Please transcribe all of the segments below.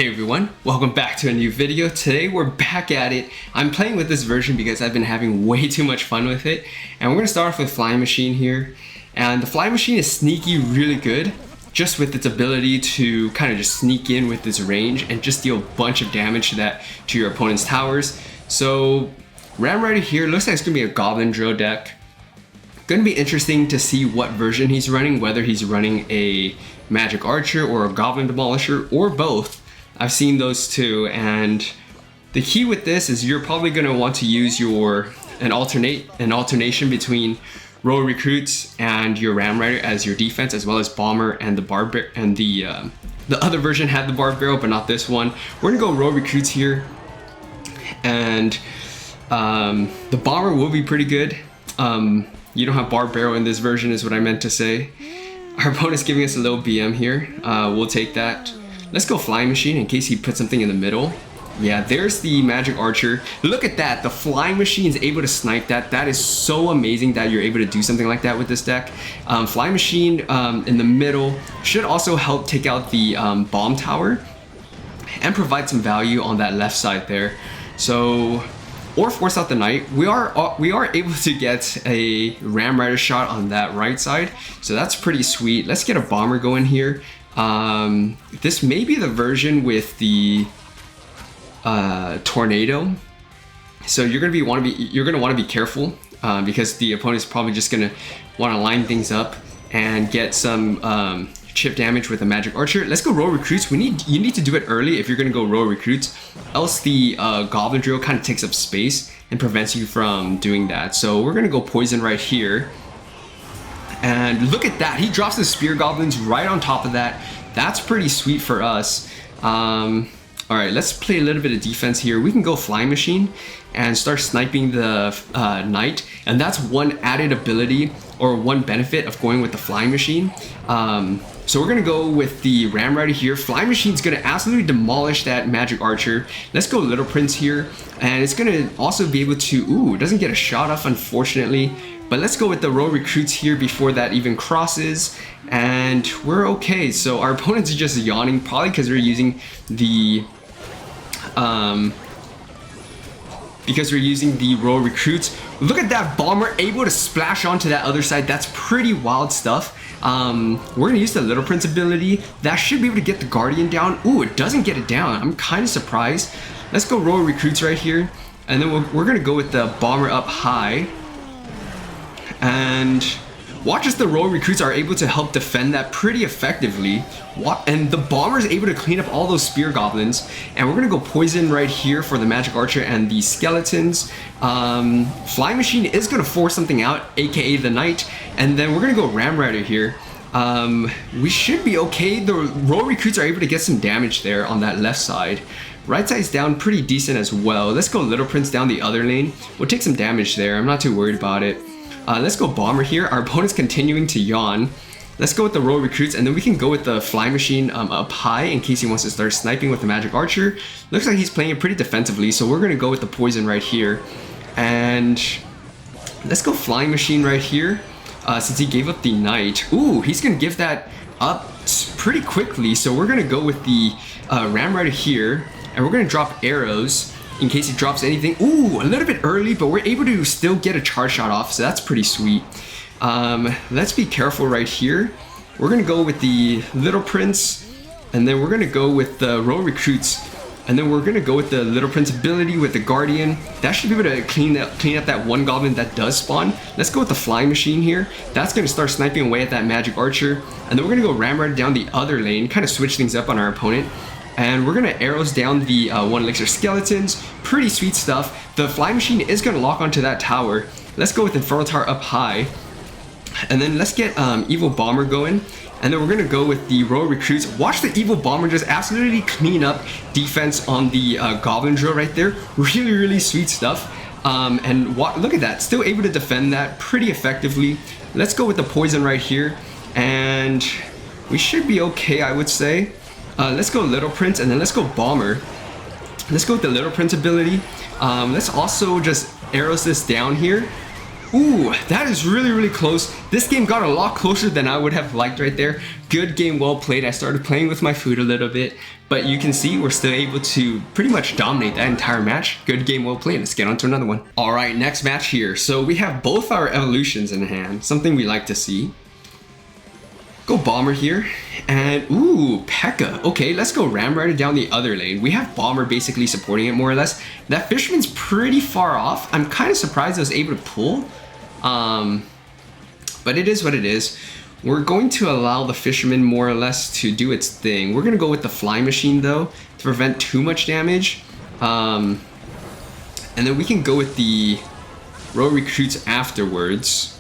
Hey everyone, welcome back to a new video. Today we're back at it. I'm playing with this version because I've been having way too much fun with it. And we're gonna start off with Flying Machine here. And the Flying Machine is sneaky really good, just with its ability to kind of just sneak in with its range and just deal a bunch of damage to your opponent's towers. So Ram Rider here looks like it's gonna be a Goblin Drill deck. Gonna be interesting to see what version he's running, whether he's running a Magic Archer or a Goblin Demolisher or both. I've seen those too, and the key with this is you're probably going to want to use an alternation between Royal Recruits and your Ram Rider as your defense, as well as Bomber and the Barber, and the other version had the Barb Barrel, but not this one. We're gonna go Royal Recruits here, and the Bomber will be pretty good. You don't have Barb Barrel in this version, is what I meant to say. Our opponent's giving us a little BM here. We'll take that. Let's go Flying Machine in case he puts something in the middle. Yeah, there's the Magic Archer. Look at that, the Flying Machine is able to snipe that. That is so amazing that you're able to do something like that with this deck. Flying Machine in the middle should also help take out the Bomb Tower and provide some value on that left side there. So, or force out the Knight. We are able to get a Ram Rider shot on that right side, so that's pretty sweet. Let's get a Bomber going here. This may be the version with the Tornado, so you're gonna want to be careful because the opponent's probably just gonna want to line things up and get some chip damage with a Magic Archer. Let's go Royal Recruits. You need to do it early if you're gonna go Royal Recruits, else the Goblin Drill kind of takes up space and prevents you from doing that. So we're gonna go Poison right here. And look at that, he drops the Spear Goblins right on top of that. That's pretty sweet for us. Alright, let's play a little bit of defense here. We can go Flying Machine and start sniping the Knight. And that's one added ability or one benefit of going with the Flying Machine. So we're gonna go with the Ram Rider here. Flying Machine's gonna absolutely demolish that Magic Archer. Let's go Little Prince here. And it's gonna also be able to, ooh, it doesn't get a shot off unfortunately. But let's go with the Royal Recruits here before that even crosses, and we're okay. So our opponents are just yawning, probably because we're using the Royal Recruits. Look at that Bomber able to splash onto that other side. That's pretty wild stuff. We're gonna use the Little Prince ability. That should be able to get the Guardian down. Ooh, it doesn't get it down. I'm kind of surprised. Let's go Royal Recruits right here, and then we're gonna go with the Bomber up high. And watch as the Royal Recruits are able to help defend that pretty effectively. And the Bomber is able to clean up all those Spear Goblins. And we're going to go Poison right here for the Magic Archer and the Skeletons. Flying Machine is going to force something out, aka the Knight. And then we're going to go Ram Rider here. We should be okay. The Royal Recruits are able to get some damage there on that left side. Right side's down pretty decent as well. Let's go Little Prince down the other lane. We'll take some damage there. I'm not too worried about it. Let's go Bomber here. Our opponent's continuing to yawn. Let's go with the Royal Recruits, and then we can go with the Flying Machine up high in case he wants to start sniping with the Magic Archer. Looks like he's playing it pretty defensively, so we're going to go with the Poison right here. And let's go Flying Machine right here since he gave up the Knight. Ooh, he's going to give that up pretty quickly, so we're going to go with the Ram Rider here, and we're going to drop arrows in case he drops anything. Ooh, a little bit early, but we're able to still get a charge shot off, so that's pretty sweet. Let's be careful right here. We're gonna go with the Little Prince, and then we're gonna go with the Royal Recruits, and then we're gonna go with the Little Prince ability with the Guardian. That should be able to clean up that one Goblin that does spawn. Let's go with the Flying Machine here. That's gonna start sniping away at that Magic Archer, and then we're gonna go Ram Rider down the other lane, kind of switch things up on our opponent. And we're gonna arrows down the 1 elixir Skeletons. Pretty sweet stuff. The Flying Machine is gonna lock onto that tower. Let's go with Inferno Tower up high. And then let's get Evil Bomber going. And then we're gonna go with the Royal Recruits. Watch the Evil Bomber just absolutely clean up defense on the Goblin Drill right there. Really, really sweet stuff. And look at that, still able to defend that pretty effectively. Let's go with the Poison right here. And we should be okay, I would say. Let's go Little Prince, and then let's go Bomber. Let's go with the Little Prince ability. Let's also just arrows this down here. Ooh, that is really, really close. This game got a lot closer than I would have liked right there. Good game, well played. I started playing with my food a little bit, but you can see we're still able to pretty much dominate that entire match. Good game, well played. Let's get on to another one. All right, next match here. So we have both our evolutions in hand, something we like to see. Go Bomber here, and ooh, P.E.K.K.A. Okay, let's go Ram Rider down the other lane. We have Bomber basically supporting it more or less. That Fisherman's pretty far off. I'm kind of surprised I was able to pull. But it is what it is. We're going to allow the Fisherman more or less to do its thing. We're going to go with the Fly Machine though to prevent too much damage. And then we can go with the Row Recruits afterwards.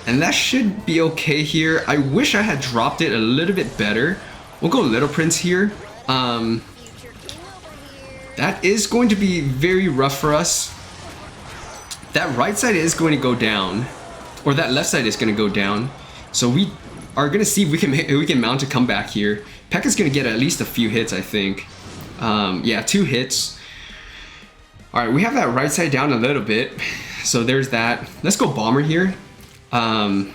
And that should be okay here. I wish I had dropped it a little bit better. We'll go Little Prince here. That is going to be very rough for us. That right side is going to go down, or that left side is going to go down. So we are going to see if we can mount a comeback here. P.E.K.K.A. is going to get at least a few hits, I think. Yeah, 2 hits. All right, we have that right side down a little bit. So there's that. Let's go Bomber here. And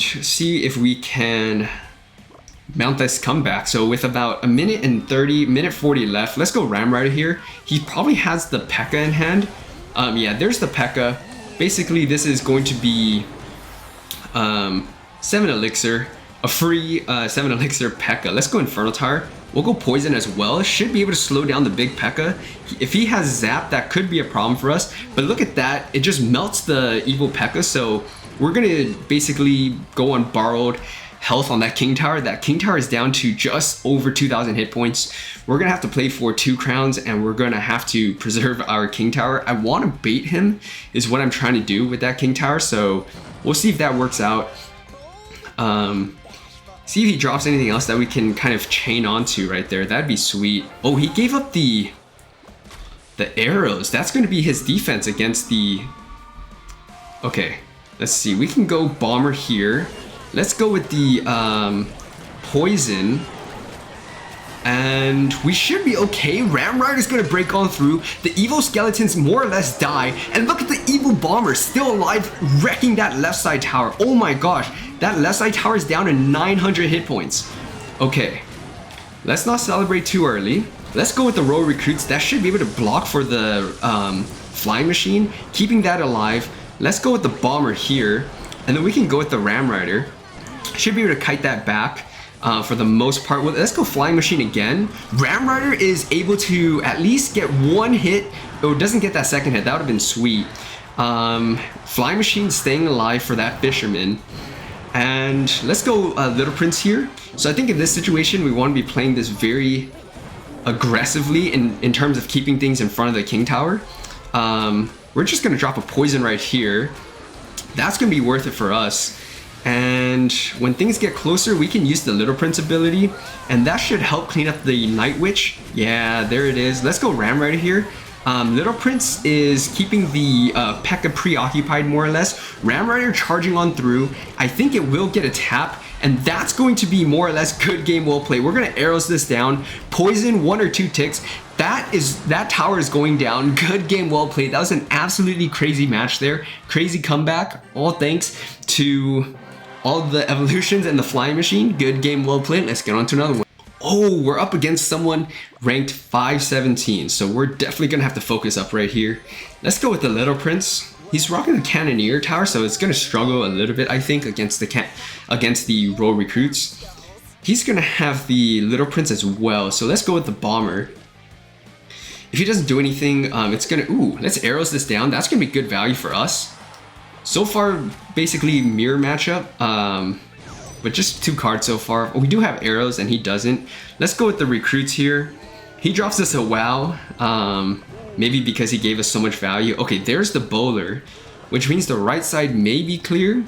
see if we can mount this comeback. So with about a minute and 30, minute 40 left, let's go Ram Rider here. He probably has the P.E.K.K.A. in hand. Yeah, there's the P.E.K.K.A. Basically, this is going to be 7 Elixir, a free 7 Elixir P.E.K.K.A. Let's go Infernal Tower. We'll go Poison as well. Should be able to slow down the big P.E.K.K.A. If he has Zap, that could be a problem for us. But look at that. It just melts the evil P.E.K.K.A. So we're going to basically go on borrowed health on that King Tower. That King Tower is down to just over 2,000 hit points. We're going to have to play for 2 crowns, and we're going to have to preserve our King Tower. I want to bait him is what I'm trying to do with that King Tower. So we'll see if that works out. See if he drops anything else that we can kind of chain onto right there. That'd be sweet. Oh, he gave up the arrows. That's going to be his defense against the... Okay, let's see. We can go Bomber here. Let's go with the Poison. And we should be okay. Ram Rider's going to break on through. The evil skeletons more or less die. And look at the evil Bomber still alive, wrecking that left side tower. Oh my gosh. That left side tower is down to 900 hit points. Okay. Let's not celebrate too early. Let's go with the Row Recruits. That should be able to block for the Flying Machine, keeping that alive. Let's go with the Bomber here. And then we can go with the Ram Rider. Should be able to kite that back. For the most part. Well, let's go Flying Machine again. Ram Rider is able to at least get 1 hit. Oh, doesn't get that second hit. That would have been sweet. Flying Machine staying alive for that Fisherman. And let's go Little Prince here. So I think in this situation, we want to be playing this very aggressively in terms of keeping things in front of the King Tower. We're just going to drop a Poison right here. That's going to be worth it for us. And when things get closer, we can use the Little Prince ability, and that should help clean up the Night Witch. Yeah, there it is. Let's go Ram Rider here. Little Prince is keeping the P.E.K.K.A. preoccupied more or less. Ram Rider charging on through. I think it will get a tap, and that's going to be more or less good game, well played. We're going to arrows this down. Poison 1 or 2 ticks. That tower is going down. Good game, well played. That was an absolutely crazy match there. Crazy comeback. All thanks to all the evolutions and the Flying Machine. Good game, well played. Let's get on to another one. Oh, we're up against someone ranked 517. So we're definitely going to have to focus up right here. Let's go with the Little Prince. He's rocking the Cannoneer Tower, so it's going to struggle a little bit, I think, against the Row Recruits. He's going to have the Little Prince as well. So let's go with the Bomber. If he doesn't do anything, it's going to... Ooh, let's arrows this down. That's going to be good value for us. So far, basically mirror matchup, but just 2 cards so far. We do have arrows and he doesn't. Let's go with the Recruits here. He drops us a wow, maybe because he gave us so much value. Okay, there's the Bowler, which means the right side may be clear.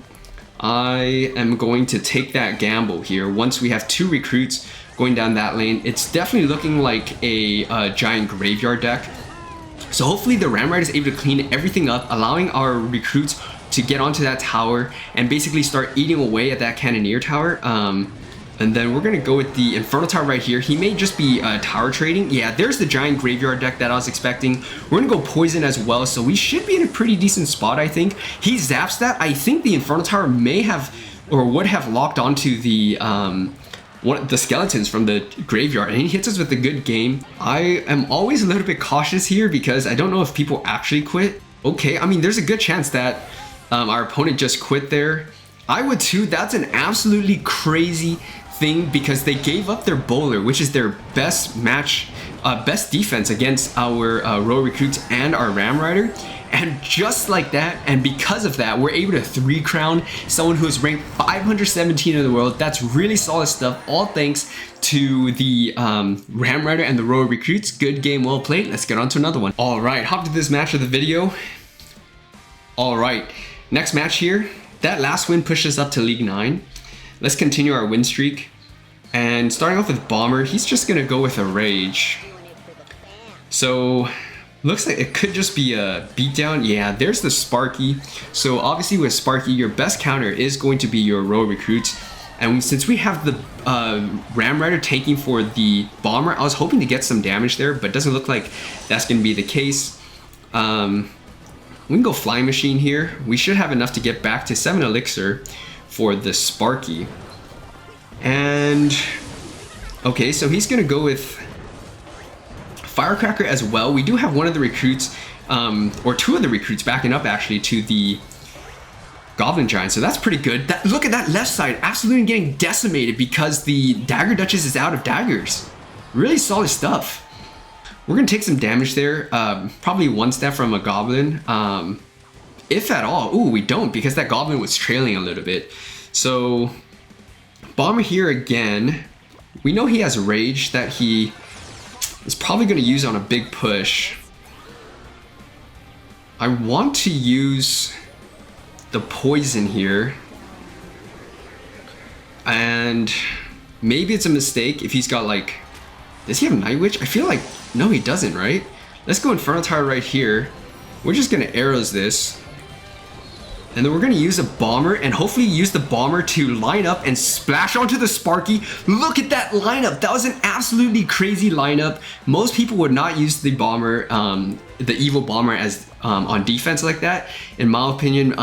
I am going to take that gamble here. Once we have 2 Recruits going down that lane, it's definitely looking like a giant graveyard deck. So hopefully the Ram Rider is able to clean everything up, allowing our Recruits to get onto that tower and basically start eating away at that Cannoneer Tower. And then we're gonna go with the Infernal Tower right here. He may just be tower trading. Yeah, there's the giant graveyard deck that I was expecting. We're gonna go poison as well, so we should be in a pretty decent spot, I think. He zaps that. I think the Infernal Tower may have, or would have locked onto the the skeletons from the graveyard, and he hits us with a good game. I am always a little bit cautious here because I don't know if people actually quit. Okay, I mean, there's a good chance that our opponent just quit there. I would too. That's an absolutely crazy thing because they gave up their bowler, which is their best match, best defense against our row recruits and our ram rider. And just like that, and because of that, we're able to 3-crown someone who is ranked 517 in the world. That's really solid stuff, all thanks to the ram rider and the row recruits. Good game, well played. Let's get on to another one. All right, hop to this match of the video. All right, next match here. That last win pushed us up to League 9. Let's continue our win streak. And starting off with Bomber, he's just gonna go with a Rage. So, looks like it could just be a beatdown. Yeah, there's the Sparky. So obviously with Sparky, your best counter is going to be your row recruits. And since we have the Ram Rider tanking for the Bomber, I was hoping to get some damage there, but doesn't look like that's gonna be the case. We can go Flying Machine here. We should have enough to get back to 7 Elixir for the Sparky. And, okay, so he's gonna go with Firecracker as well. We do have one of the recruits, or 2 of the recruits backing up actually to the Goblin Giant, so that's pretty good. Look at that left side, absolutely getting decimated because the Dagger Duchess is out of daggers. Really solid stuff. We're gonna take some damage there, probably 1 step from a Goblin, if at all. Ooh, we don't, because that Goblin was trailing a little bit. So, Bomber here again. We know he has Rage that he is probably gonna use on a big push. I want to use the Poison here. And maybe it's a mistake if he's got like, does he have Night Witch? I feel like, no he doesn't, right? Let's go Infernal Tower right here. We're just gonna arrows this. And then we're gonna use a Bomber and hopefully use the Bomber to line up and splash onto the Sparky. Look at that lineup. That was an absolutely crazy lineup. Most people would not use the Bomber, the evil Bomber as on defense like that, in my opinion.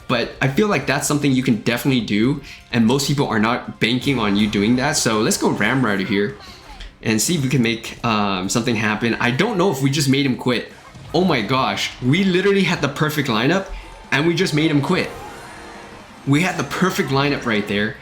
But I feel like that's something you can definitely do, and most people are not banking on you doing that. So let's go Ram Rider here and see if we can make something happen. I don't know if we just made him quit. Oh my gosh, we literally had the perfect lineup and we just made him quit. We had the perfect lineup right there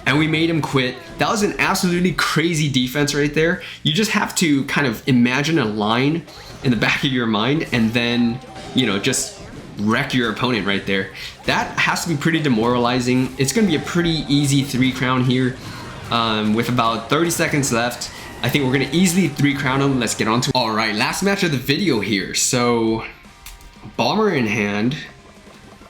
and we made him quit. That was an absolutely crazy defense right there. You just have to kind of imagine a line in the back of your mind and then, you know, just wreck your opponent right there. That has to be pretty demoralizing. It's gonna be a pretty easy 3-crown here with about 30 seconds left. I think we're gonna easily 3-crown him. Let's get on to it. All right, last match of the video here. So, Bomber in hand,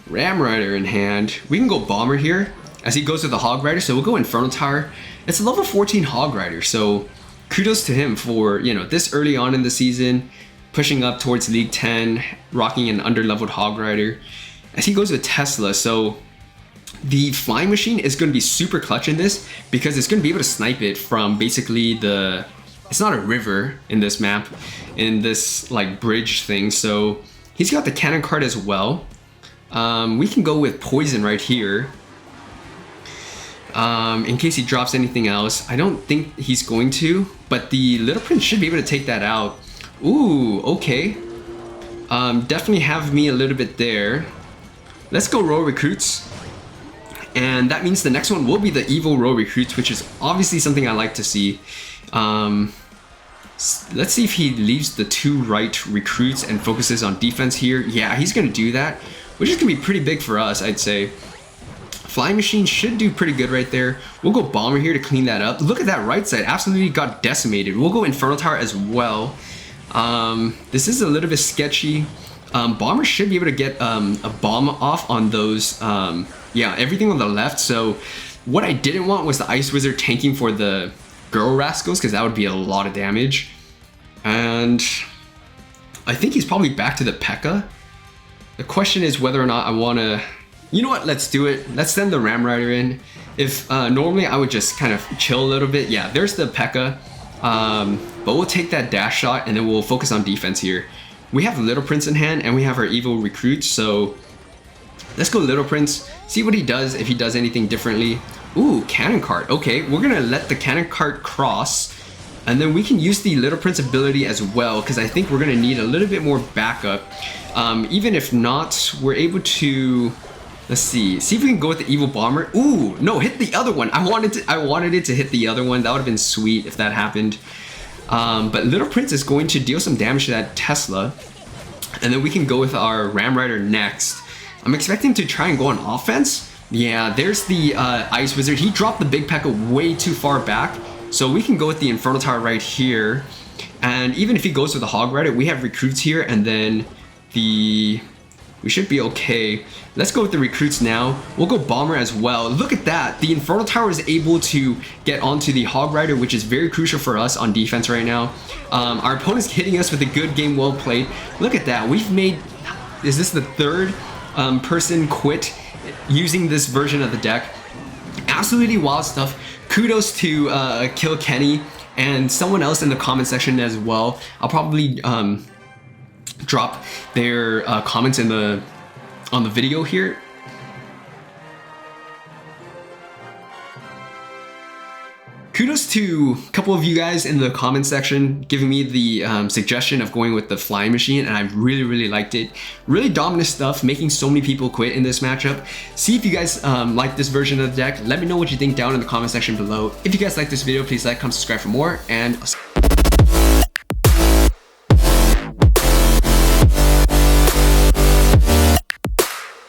Ram Rider in hand. We can go Bomber here as he goes to the Hog Rider. So we'll go Infernal Tower. It's a level 14 Hog Rider. So kudos to him for, you know, this early on in the season, pushing up towards League 10, rocking an under-leveled Hog Rider. As he goes with Tesla. So the Flying Machine is going to be super clutch in this because it's going to be able to snipe it from basically the, it's not a river in this map, in this like bridge thing. So he's got the cannon card as well. We can go with Poison right here in case he drops anything else. I don't think he's going to, but the Little Prince should be able to take that out. Ooh, okay. Definitely have me a little bit there. Let's go Row Recruits. And that means the next one will be the Evil Row Recruits, which is obviously something I like to see. Let's see if he leaves the 2 right recruits and focuses on defense here. Yeah, he's going to do that, which is going to be pretty big for us, I'd say. Flying Machine should do pretty good right there. We'll go Bomber here to clean that up. Look at that right side, absolutely got decimated. We'll go Infernal Tower as well. This is a little bit sketchy. Bomber should be able to get a bomb off on those, yeah, everything on the left. So what I didn't want was the Ice Wizard tanking for the Girl Rascals, because that would be a lot of damage. And I think he's probably back to the P.E.K.K.A. The question is whether or not I want to, you know what, let's do it. Let's send the Ram Rider in If normally I would just kind of chill a little bit. Yeah, there's the P.E.K.K.A. But we'll take that dash shot and then we'll focus on defense here. We have Little Prince in hand and we have our evil recruit, so let's go Little Prince, see what he does, if he does anything differently. Ooh, Cannon Cart. Okay, we're gonna let the Cannon Cart cross, and then we can use the Little Prince ability as well, because I think we're gonna need a little bit more backup. Even if not, we're able to, let's see if we can go with the Evil Bomber. Ooh, no, hit the other one. I wanted it to hit the other one. That would have been sweet if that happened. But Little Prince is going to deal some damage to that Tesla, and then we can go with our Ram Rider next. I'm expecting to try and go on offense. Yeah, there's the Ice Wizard. He dropped the big P.E.K.K.A. way too far back, so we can go with the Infernal Tower right here. And even if he goes with the Hog Rider, we have recruits here, and then we should be okay. Let's go with the recruits now. We'll go Bomber as well. Look at that. The Infernal Tower is able to get onto the Hog Rider, which is very crucial for us on defense right now. Our opponent's hitting us with a good game, well played. Look at that. We've made, is this the third person quit using this version of the deck? Absolutely wild stuff. Kudos to Kill Kenny and someone else in the comment section as well. I'll probably drop their comments in on the video here. Kudos to a couple of you guys in the comment section giving me the suggestion of going with the Flying Machine, and I really liked it. Really dominant stuff, making so many people quit in this matchup. See if you guys like this version of the deck. Let me know what you think down in the comment section below. If you guys like this video, please like, comment, subscribe for more, and I'll see you.